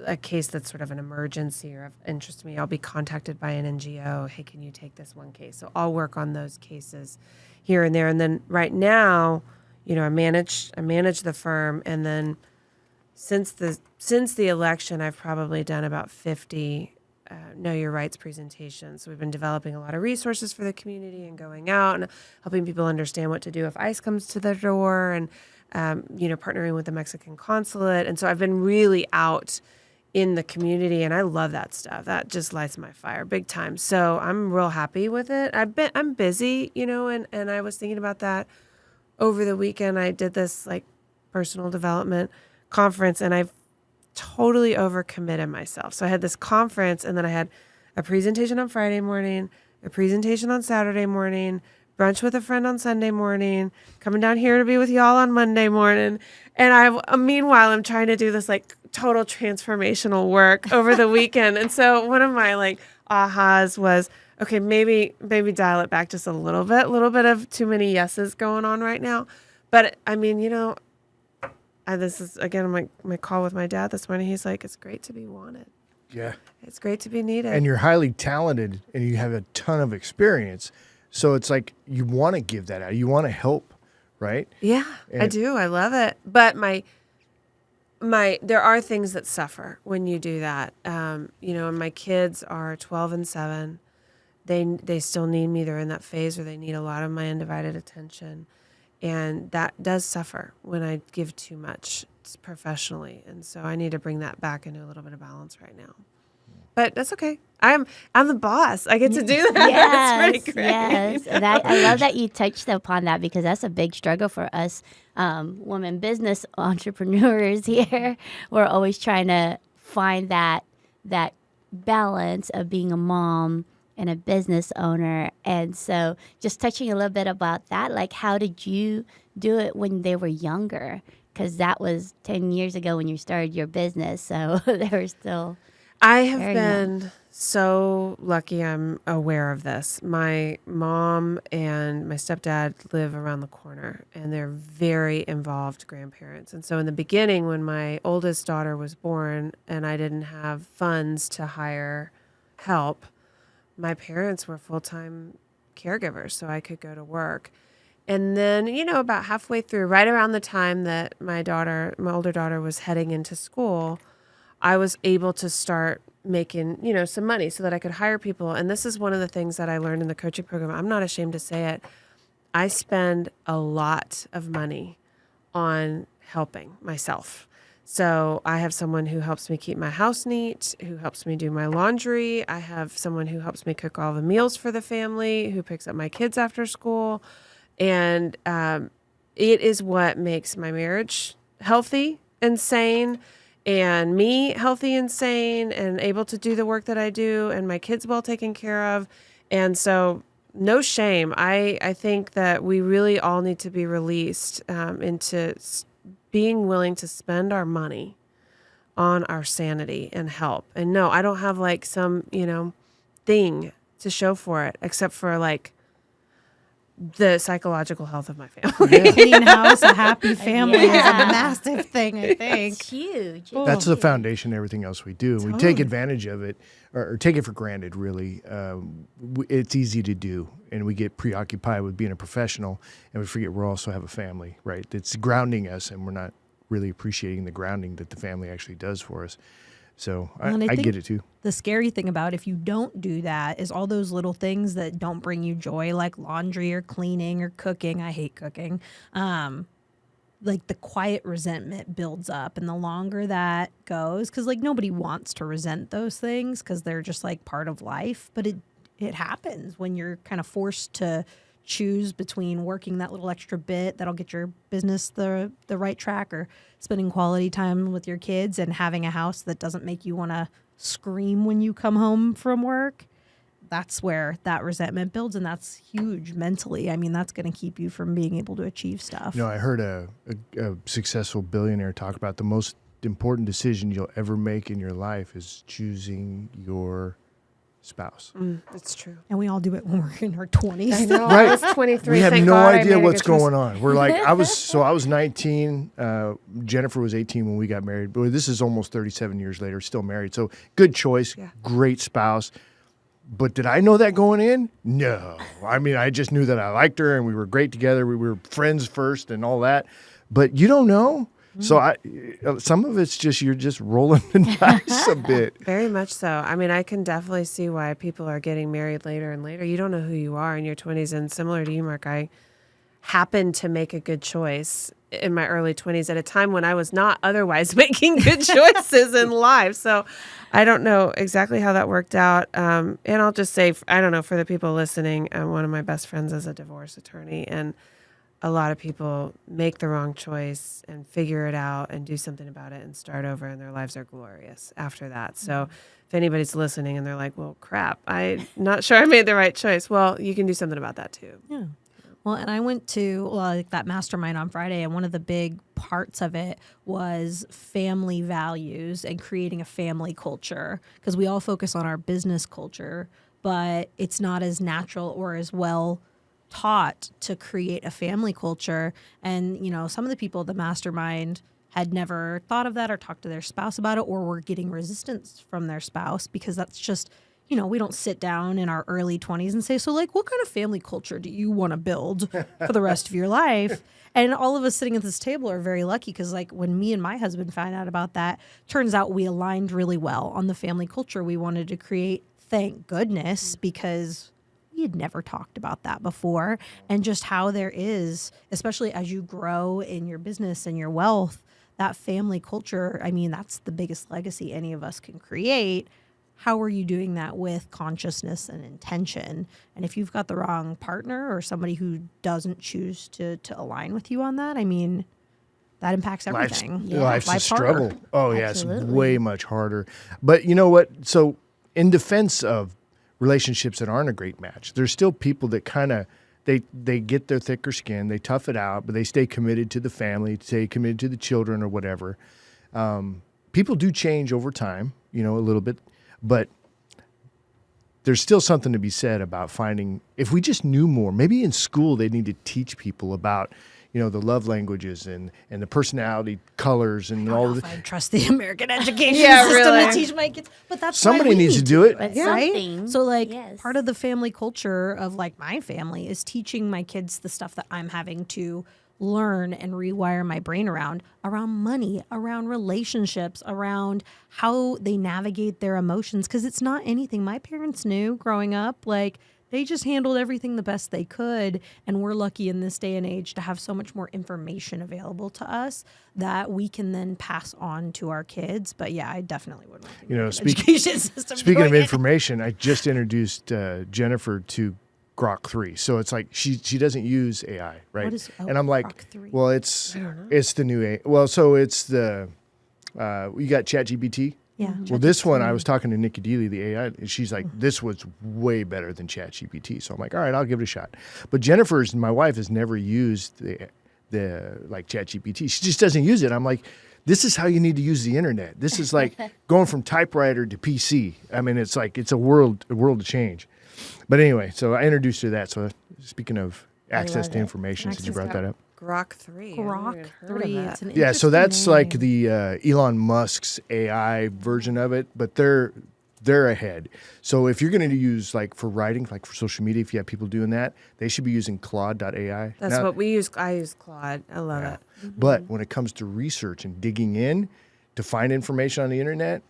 a case that's sort of an emergency or of interest to me, I'll be contacted by an NGO. Hey, can you take this one case? So I'll work on those cases here and there. And then right now, I manage the firm. And then since the election, I've probably done about 50 Know Your Rights presentations. So we've been developing a lot of resources for the community and going out and helping people understand what to do if ICE comes to their door, and partnering with the Mexican consulate. And so I've been really out in the community, and I love that stuff. That just lights my fire big time. So I'm real happy with it. I'm busy, and I was thinking about that over the weekend. I did this like personal development conference, and I've totally overcommitted myself. So I had this conference, and then I had a presentation on Friday morning, a presentation on Saturday morning, brunch with a friend on Sunday morning, coming down here to be with y'all on Monday morning. And meanwhile, I'm trying to do this like total transformational work over the weekend. And so one of my like ahas was, okay, maybe dial it back just a little bit of too many yeses going on right now. But I mean, this is again my call with my dad this morning. He's like, it's great to be wanted. Yeah. It's great to be needed. And you're highly talented and you have a ton of experience. So it's like you want to give that out. You want to help, right? Yeah, I do. I love it. But there are things that suffer when you do that. And my kids are 12 and 7. They still need me. They're in that phase where they need a lot of my undivided attention. And that does suffer when I give too much professionally. And so I need to bring that back into a little bit of balance right now. But that's okay. I'm the boss. I get to do that. Yes, it's pretty great. yes. And I love that you touched upon that, because that's a big struggle for us women business entrepreneurs here. We're always trying to find that balance of being a mom and a business owner. And so just touching a little bit about that, like how did you do it when they were younger? Because that was 10 years ago when you started your business. So they were still... I have been so lucky. I'm aware of this. My mom and my stepdad live around the corner, and they're very involved grandparents. And so in the beginning, when my oldest daughter was born and I didn't have funds to hire help, my parents were full-time caregivers, so I could go to work. And then, about halfway through, right around the time that my older daughter was heading into school, I was able to start making, some money so that I could hire people. And this is one of the things that I learned in the coaching program. I'm not ashamed to say it. I spend a lot of money on helping myself. So I have someone who helps me keep my house neat, who helps me do my laundry. I have someone who helps me cook all the meals for the family, who picks up my kids after school. And it is what makes my marriage healthy and sane, and me healthy and sane and able to do the work that I do, and my kids well taken care of. And so no shame. I think that we really all need to be released into being willing to spend our money on our sanity and help. And no, I don't have like some, thing to show for it, except for like the psychological health of my family. A clean house, a happy family is a Yeah. massive thing, I think. It's huge. That's the foundation of everything else we do. We take advantage of it or take it for granted, really. It's easy to do, and we get preoccupied with being a professional, and we forget we also have a family, right? It's grounding us, and we're not really appreciating the grounding that the family actually does for us. So And I I think get it too. The scary thing about if you don't do that is all those little things that don't bring you joy, like laundry or cleaning or cooking. I hate cooking. Like the quiet resentment builds up, and the longer that goes, because like nobody wants to resent those things because they're just like part of life. But it happens when you're kind of forced to choose between working that little extra bit that'll get your business the right track, or spending quality time with your kids and having a house that doesn't make you want to scream when you come home from work. That's where that resentment builds, and that's huge mentally. I mean, that's going to keep you from being able to achieve stuff. I heard a successful billionaire talk about the most important decision you'll ever make in your life is choosing your spouse. It's true. And we all do it when we're in our 20s. I know. Right. I was 23. We have thank no God I idea made a what's good choice. going on. We're like, I was 19. Jennifer was 18 when we got married. But this is almost 37 years later, still married. So good choice, Yeah. great spouse. But did I know that going in? No. I mean, I just knew that I liked her and we were great together. We were friends first and all that. But you don't know. So some of it's just you're just rolling the dice a bit. Very much so. I mean, I can definitely see why people are getting married later and later. You don't know who you are in your 20s. And similar to you, Mark, I happened to make a good choice in my early 20s at a time when I was not otherwise making good choices in life. So I don't know exactly how that worked out. And I'll just say, I don't know, for the people listening, one of my best friends is a divorce attorney. And a lot of people make the wrong choice and figure it out and do something about it and start over, and their lives are glorious after that. So if anybody's listening and they're like, well, crap, I'm not sure I made the right choice. Well, you can do something about that too. Yeah. Well, and I went to like that mastermind on Friday, and one of the big parts of it was family values and creating a family culture, because we all focus on our business culture, but it's not as natural or as well taught to create a family culture. And, you know, some of the people at the mastermind had never thought of that or talked to their spouse about it, or were getting resistance from their spouse, because that's just, you know, we don't sit down in our early 20s and say, so like, what kind of family culture do you want to build for the rest of your life? And all of us sitting at this table are very lucky, because like when me and my husband found out about that, turns out we aligned really well on the family culture we wanted to create. Thank goodness, because we had never talked about that before. And just how there is, especially as you grow in your business and your wealth, that family culture, I mean, that's the biggest legacy any of us can create. How are you doing that with consciousness and intention? And if you've got the wrong partner or somebody who doesn't choose to align with you on that, I mean, that impacts everything. Life's a struggle. harder. Oh, yeah, Absolutely. it's way much harder. But you know what? So in defense of relationships that aren't a great match, there's still people that kind of, they get their thicker skin, they tough it out, but they stay committed to the family, stay committed to the children or whatever. People do change over time, you know, a little bit, but there's still something to be said about finding, if we just knew more, maybe in school they need to teach people about, you know, the love languages and the personality colors and all of I trust the American education Yeah, system really. to teach my kids, but that's Somebody why we needs to need do it. But right? something, So like yes. part of the family culture of like my family is teaching my kids the stuff that I'm having to learn and rewire my brain around money, around relationships, around how they navigate their emotions. Because it's not anything my parents knew growing up. Like they just handled everything the best they could. And we're lucky in this day and age to have so much more information available to us that we can then pass on to our kids. But yeah, I definitely would want the You know, American education system. Speaking of doing it. information, I just introduced Jennifer to Grok 3. So it's like she doesn't use AI, right? What is- and I'm like, Grok 3? well, it's the new AI. Well, so it's the you got ChatGPT. Yeah. Well, this one I was talking to Nikki Deely, the AI, and she's like, this was way better than ChatGPT. So I'm like, all right, I'll give it a shot. But Jennifer's, my wife, has never used the like ChatGPT. She just doesn't use it. I'm like, this is how you need to use the internet. This is like going from typewriter to PC. I mean, it's like it's a world of change. But anyway, so I introduced her to that. So speaking of access love to it. information, since you Access brought that up. Grok 3. I've never even Grok heard of 3. that. It's an Yeah, so interesting that's like name. the Elon Musk's AI version of it, but they're ahead. So if you're going to use like for writing, like for social media, if you have people doing that, they should be using Claude.ai. That's what we use. I use Claude. I love it. But when it comes to research and digging in to find information on the internet,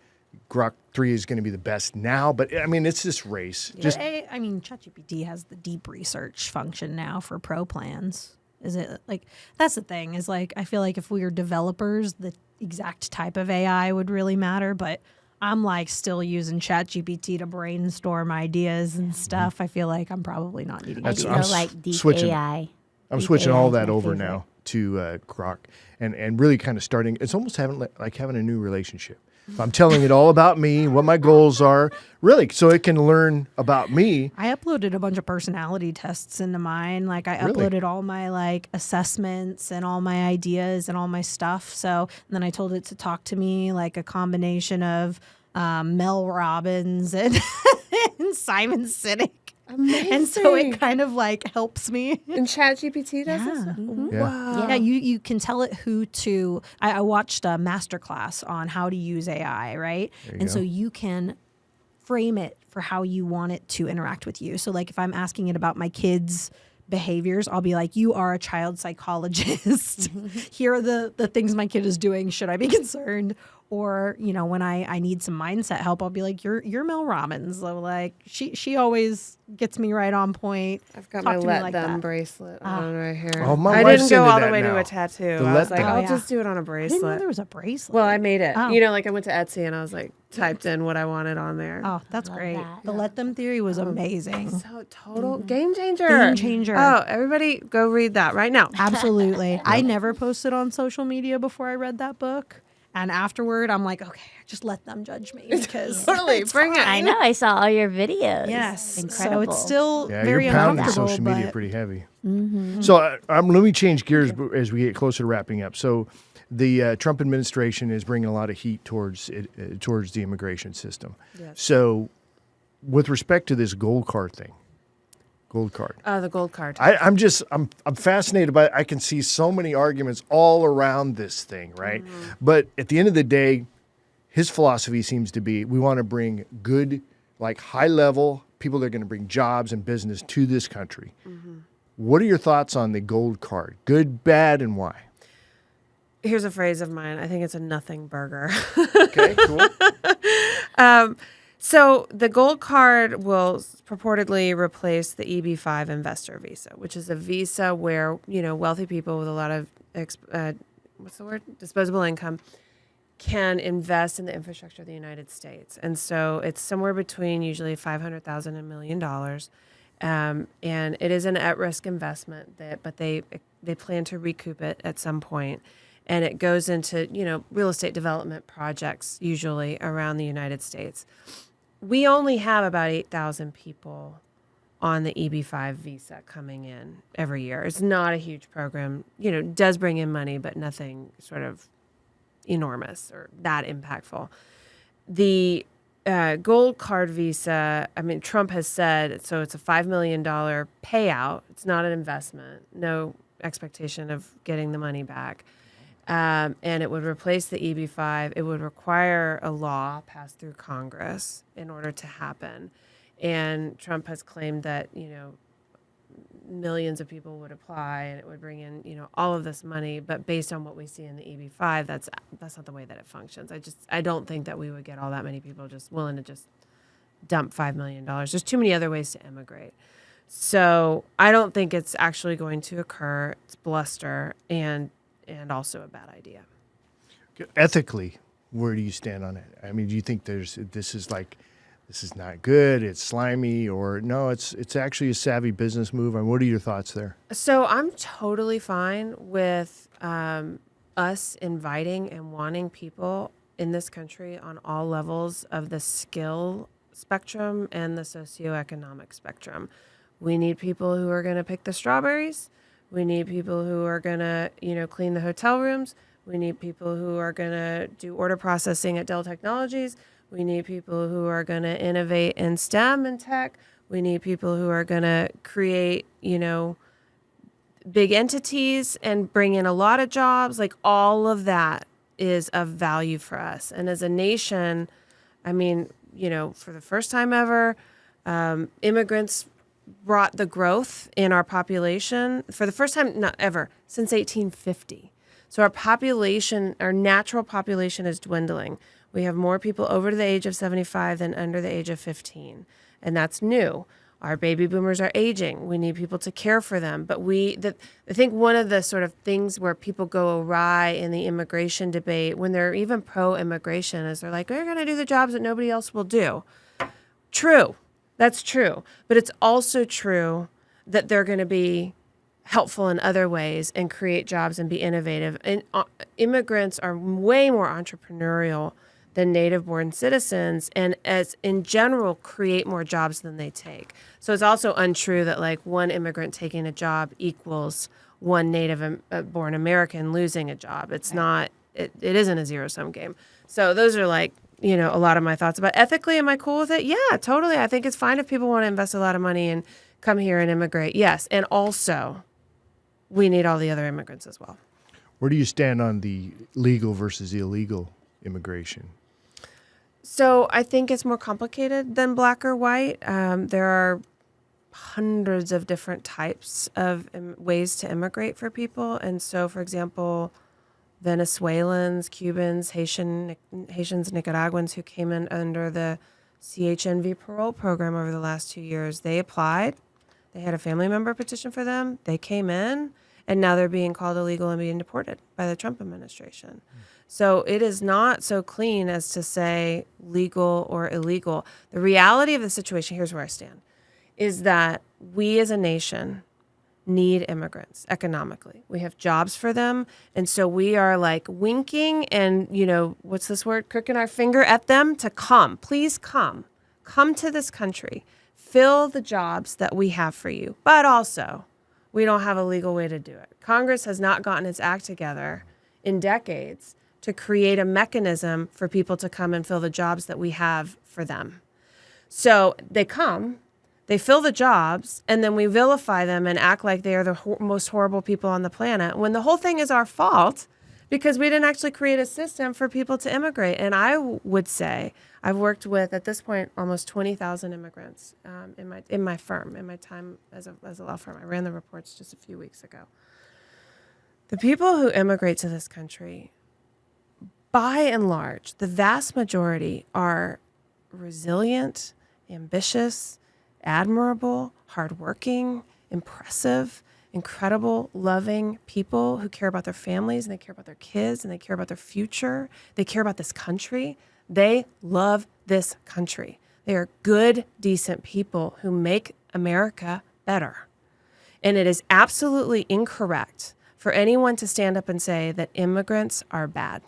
Grok 3 is going to be the best now. But I mean, it's this race. Just I mean, ChatGPT has the deep research function now for pro plans. Is it like, that's the thing, is like, I feel like if we were developers, the exact type of AI would really matter. But I'm like still using ChatGPT to brainstorm ideas and stuff. I feel like I'm probably not needing to That's- do I'm that. like deep switching. AI. I'm Deep switching AI all is that my over favorite. now to Grok and really kind of starting. It's almost having a new relationship. I'm telling it all about me, what my goals are, really, so it can learn about me. I uploaded a bunch of personality tests into mine. Like I Really? uploaded all my like assessments and all my ideas and all my stuff. So and then I told it to talk to me like a combination of Mel Robbins and, and Simon Sinek. Amazing. And so it kind of like helps me. And ChatGPT does this? Yeah. Wow. Yeah, you can tell it who to. I watched a masterclass on how to use AI, right? And so you can frame it for how you want it to interact with you. So like if I'm asking it about my kids' behaviors, I'll be like, you are a child psychologist. Here are the things my kid is doing. Should I be concerned? Or, you know, when I need some mindset help, I'll be like, you're Mel Robbins. So like she always gets me right on point. I've got Talk my to me let like them that. bracelet on right here. Oh, my I wife's didn't go into all the that way to now. a tattoo. The I was let like, them. I'll yeah. just do it on a I didn't know bracelet. there was a bracelet. Well, I made it. Oh. You know, like I went to Etsy and I was like, typed in what I wanted on there. Oh, that's Love great. that. The let them theory was amazing. So total game changer. Game changer. Oh, everybody go read that right now. Absolutely. I never posted on social media before I read that book. And afterward, I'm like, okay, just let them judge me because Totally, bring it. I know. I saw all your videos. yes. Incredible. So it's still Yeah, very you're pounding uncomfortable. social media but pretty heavy. So let me change gears as we get closer to wrapping up. So the Trump administration is bringing a lot of heat towards the immigration system. Yes. So with respect to this gold card thing, The gold card. I'm fascinated by it. I can see so many arguments all around this thing, right? But at the end of the day, his philosophy seems to be we want to bring good, like high level people that are going to bring jobs and business to this country. What are your thoughts on the gold card? Good, bad, and why? Here's a phrase of mine. I think it's a nothing burger. Okay, cool. So the gold card will purportedly replace the EB-5 investor visa, which is a visa where, you know, wealthy people with a lot of disposable income can invest in the infrastructure of the United States. And so it's somewhere between usually $500,000 and $1 million. And it is an at-risk investment, but they plan to recoup it at some point. And it goes into, you know, real estate development projects usually around the United States. We only have about 8,000 people on the EB-5 visa coming in every year. It's not a huge program. You know, it does bring in money, but nothing sort of enormous or that impactful. The gold card visa, I mean, Trump has said, so it's a $5 million payout. It's not an investment. No expectation of getting the money back. And it would replace the EB-5. It would require a law passed through Congress in order to happen. And Trump has claimed that, you know, millions of people would apply and it would bring in, you know, all of this money. But based on what we see in the EB-5, that's not the way that it functions. I don't think that we would get all that many people just willing to just dump $5 million. There's too many other ways to immigrate. So I don't think it's actually going to occur. It's bluster and also a bad idea. Ethically, where do you stand on it? I mean, do you think this is not good, it's slimy, or no, it's actually a savvy business move? And what are your thoughts there? So I'm totally fine with us inviting and wanting people in this country on all levels of the skill spectrum and the socioeconomic spectrum. We need people who are going to pick the strawberries. We need people who are going to, you know, clean the hotel rooms. We need people who are going to do order processing at Dell Technologies. We need people who are going to innovate in STEM and tech. We need people who are going to create, you know, big entities and bring in a lot of jobs. Like all of that is of value for us. And as a nation, I mean, you know, for the first time ever, immigrants brought the growth in our population for the first time, not ever, since 1850. So our population, our natural population is dwindling. We have more people over the age of 75 than under the age of 15. And that's new. Our baby boomers are aging. We need people to care for them. But I think one of the sort of things where people go awry in the immigration debate, when they're even pro-immigration, is they're like, we're going to do the jobs that nobody else will do. True. That's true. But it's also true that they're going to be helpful in other ways and create jobs and be innovative. And immigrants are way more entrepreneurial than native-born citizens, and as in general create more jobs than they take. So it's also untrue that like one immigrant taking a job equals one native-born American losing a job. It's not. It isn't a zero-sum game. So those are like a lot of my thoughts about ethically. Am I cool with it? Yeah, totally. I think it's fine if people want to invest a lot of money and come here and immigrate. Yes. And also, we need all the other immigrants as well. Where do you stand on the legal versus illegal immigration? So I think it's more complicated than black or white. There are hundreds of different types of ways to immigrate for people. And so, for example, Venezuelans, Cubans, Haitians, Nicaraguans who came in under the CHNV parole program over the last 2 years, they applied. They had a family member petition for them. They came in, and now they're being called illegal and being deported by the Trump administration. So it is not so clean as to say legal or illegal. The reality of the situation, here's where I stand, is that we as a nation need immigrants economically. We have jobs for them. And so we are like winking and, what's this word? Crooking our finger at them to come. Please come. Come to this country. Fill the jobs that we have for you. But also, we don't have a legal way to do it. Congress has not gotten its act together in decades to create a mechanism for people to come and fill the jobs that we have for them. So they come, they fill the jobs, and then we vilify them and act like they are the most horrible people on the planet, when the whole thing is our fault because we didn't actually create a system for people to immigrate. And I would say I've worked with, at this point, almost 20,000 immigrants in my firm, in my time as a law firm. I ran the reports just a few weeks ago. The people who immigrate to this country, by and large, the vast majority are resilient, ambitious, admirable, hardworking, impressive, incredible, loving people who care about their families and they care about their kids and they care about their future. They care about this country. They love this country. They are good, decent people who make America better. And it is absolutely incorrect for anyone to stand up and say that immigrants are bad,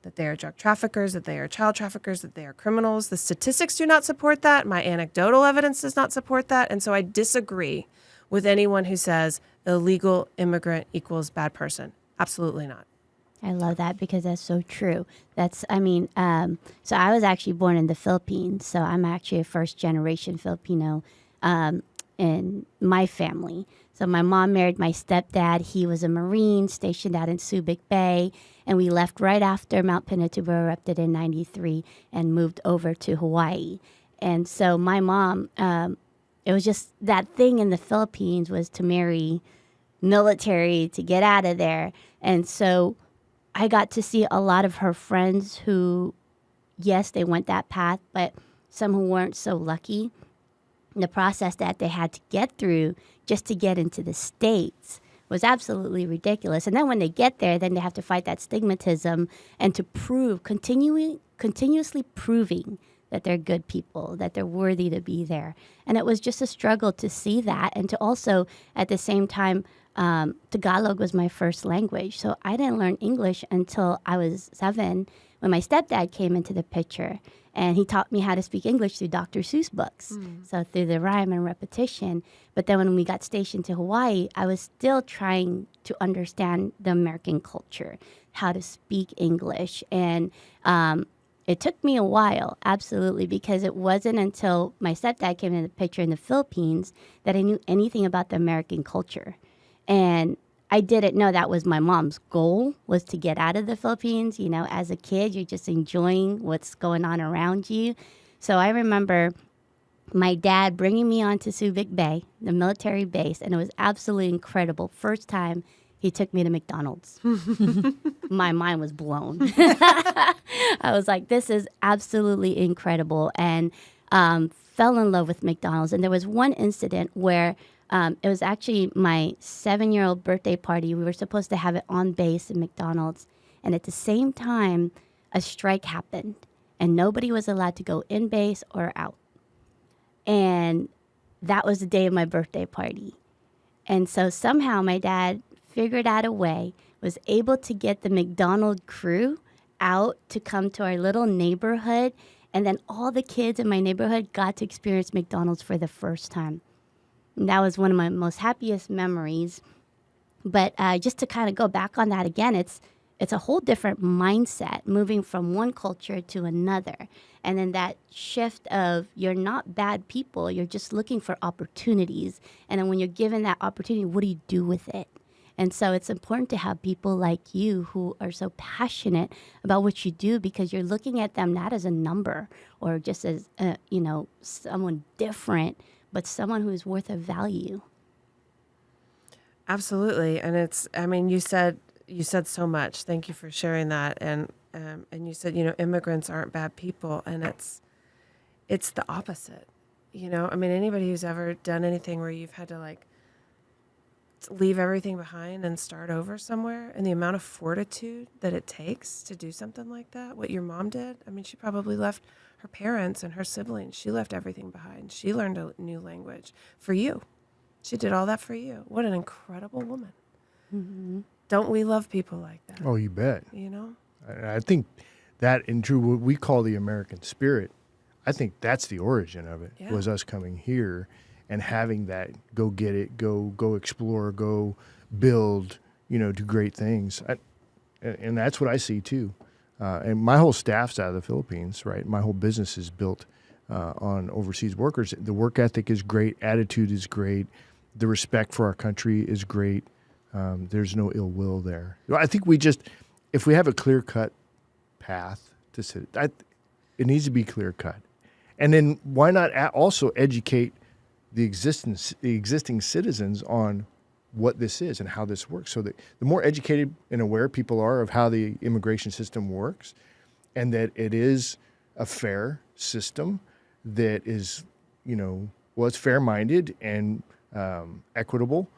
that they are drug traffickers, that they are child traffickers, that they are criminals. The statistics do not support that. My anecdotal evidence does not support that. And so I disagree with anyone who says illegal immigrant equals bad person. Absolutely not. I love that because that's so true. So I was actually born in the Philippines. So I'm actually a first generation Filipino in my family. So my mom married my stepdad. He was a Marine stationed out in Subic Bay. And we left right after Mount Pinatubo erupted in 93 and moved over to Hawaii. And so my mom, it was just that thing in the Philippines was to marry military, to get out of there. And so I got to see a lot of her friends who, yes, they went that path, but some who weren't so lucky. The process that they had to get through just to get into the States was absolutely ridiculous. And then when they get there, then they have to fight that stigmatism and to prove, continuously proving that they're good people, that they're worthy to be there. And it was just a struggle to see that and to also, at the same time, Tagalog was my first language. So I didn't learn English until I was 7 when my stepdad came into the picture. And he taught me how to speak English through Dr. Seuss books, so through the rhyme and repetition. But then when we got stationed to Hawaii, I was still trying to understand the American culture, how to speak English. And it took me a while, absolutely, because it wasn't until my stepdad came into the picture in the Philippines that I knew anything about the American culture. And I didn't know that was my mom's goal, was to get out of the Philippines. You know, as a kid, you're just enjoying what's going on around you. So I remember my dad bringing me onto Subic Bay, the military base, and it was absolutely incredible. First time he took me to McDonald's. My mind was blown. I was like, this is absolutely incredible, and fell in love with McDonald's. And there was one incident where it was actually my 7-year-old birthday party. We were supposed to have it on base in McDonald's. And at the same time, a strike happened. And nobody was allowed to go in base or out. And that was the day of my birthday party. And so somehow my dad figured out a way, was able to get the McDonald's crew out to come to our little neighborhood. And then all the kids in my neighborhood got to experience McDonald's for the first time. And that was one of my most happiest memories. But just to kind of go back on that again, it it's a whole different mindset moving from one culture to another. And then that shift of you're not bad people, you're just looking for opportunities. And then when you're given that opportunity, what do you do with it? And so it's important to have people like you who are so passionate about what you do, because you're looking at them not as a number or just as, someone different, but someone who's worth a value. Absolutely. And you said so much. Thank you for sharing that. And you said, immigrants aren't bad people, and it's the opposite. Anybody who's ever done anything where you've had to leave everything behind and start over somewhere, and the amount of fortitude that it takes to do something like that, what your mom did. She probably left her parents and her siblings. She left everything behind. She learned a new language for you. She did all that for you. What an incredible woman. Mm-hmm. Don't we love people like that? Oh, you bet. I think that in true what we call the American spirit, I think that's the origin of it, was us coming here and having that go get it, go explore, go build, do great things. And that's what I see too. And my whole staff's out of the Philippines, right? My whole business is built on overseas workers. The work ethic is great. Attitude is great. The respect for our country is great. There's no ill will there. I think if we have a clear-cut path to sit, it needs to be clear-cut. And then why not also educate the existing citizens on what this is and how this works, so that the more educated and aware people are of how the immigration system works, and that it is a fair system that is, it's fair-minded and equitable,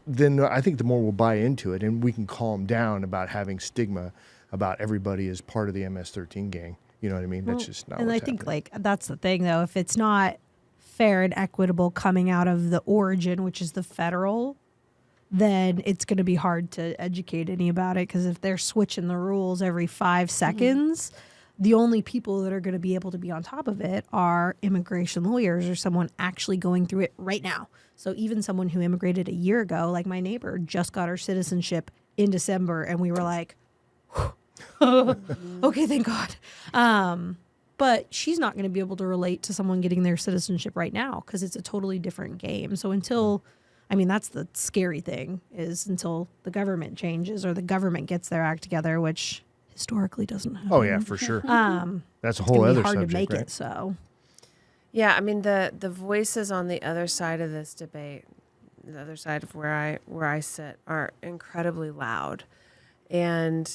then I think the more we'll buy into it, and we can calm down about having stigma about everybody as part of the MS-13 gang. You know what I mean? That's just not. And what's I think happening. that's the thing, though. If it's not fair and equitable coming out of the origin, which is the federal, then it's going to be hard to educate any about it, because if they're switching the rules every 5 seconds, the only people that are going to be able to be on top of it are immigration lawyers or someone actually going through it right now. So even someone who immigrated a year ago, like my neighbor, just got her citizenship in December, and we were like, okay, thank God. But she's not going to be able to relate to someone getting their citizenship right now, because it's a totally different game. So that's the scary thing, is until the government changes or the government gets their act together, which historically doesn't happen. Oh yeah, for sure. That's a whole other hard subject, to make right? it. So Yeah, the voices on the other side of this debate, the other side of where I sit, are incredibly loud. And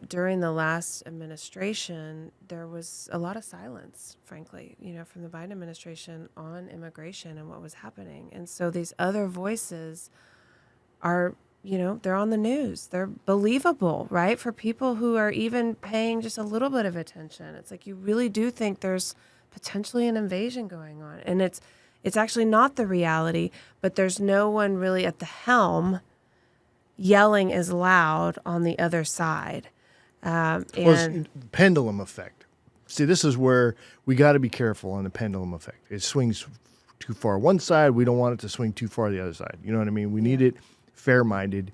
during the last administration, there was a lot of silence, frankly, from the Biden administration on immigration and what was happening. And so these other voices are, they're on the news. They're believable, right? For people who are even paying just a little bit of attention. It's like, you really do think there's potentially an invasion going on. And it's actually not the reality, but there's no one really at the helm yelling as loud on the other side. It's pendulum effect. See, this is where we got to be careful on the pendulum effect. It swings too far one side. We don't want it to swing too far the other side. You know what I mean? We need it fair-minded,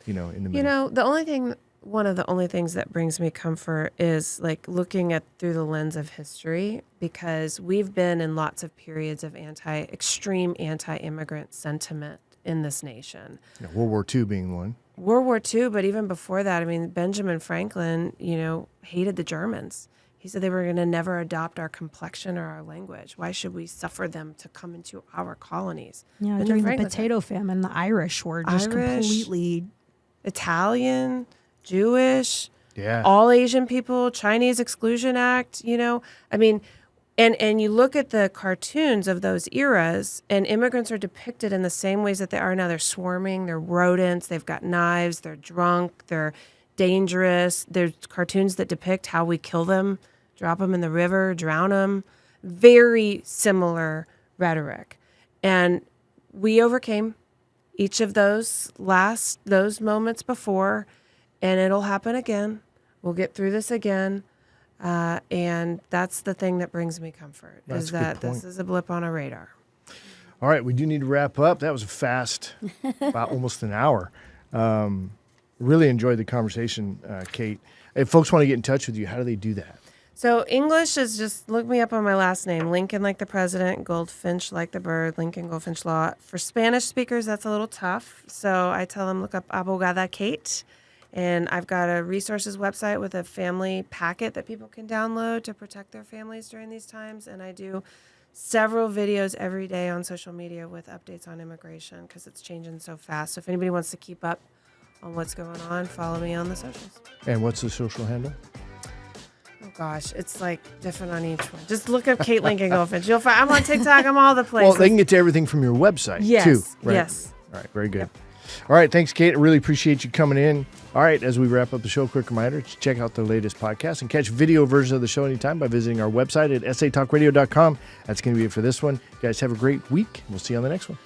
in the middle. One of the only things that brings me comfort is looking at through the lens of history, because we've been in lots of periods of extreme anti-immigrant sentiment in this nation. Yeah, World War II being one. World War II, but even before that, Benjamin Franklin, hated the Germans. He said they were going to never adopt our complexion or our language. Why should we suffer them to come into our colonies? yeah, Benjamin during the Franklin potato famine, the Irish were just completely Italian, Jewish, Yeah. all Asian people, Chinese Exclusion Act, And you look at the cartoons of those eras, and immigrants are depicted in the same ways that they are now. They're swarming, they're rodents, they've got knives, they're drunk, they're dangerous. There's cartoons that depict how we kill them, drop them in the river, drown them. Very similar rhetoric. And we overcame each of those moments before, and it'll happen again. We'll get through this again. And that's the thing that brings me comfort, That's is a good that this point. is a blip on a radar. All right, we do need to wrap up. That was a fast, about almost an hour. Really enjoyed the conversation, Kate. If folks want to get in touch with you, how do they do that? So English is just look me up on my last name, Lincoln like the president, Goldfinch like the bird, Lincoln-Goldfinch Law. For Spanish speakers, that's a little tough. So I tell them look up Abogada Kate. And I've got a resources website with a family packet that people can download to protect their families during these times. And I do several videos every day on social media with updates on immigration because it's changing so fast. So if anybody wants to keep up on what's going on, follow me on the socials. And what's the social handle? Oh gosh, it's like different on each one. Just look up Kate Lincoln-Goldfinch. You'll find I'm on TikTok. I'm all the places. Well, they can get to everything from your website too, right? Yes. All right, very good. Yep. All right, thanks, Kate. I really appreciate you coming in. All right, as we wrap up the show, quick reminder to check out the latest podcast and catch video versions of the show anytime by visiting our website at satalkradio.com. That's going to be it for this one. You guys have a great week. We'll see you on the next one.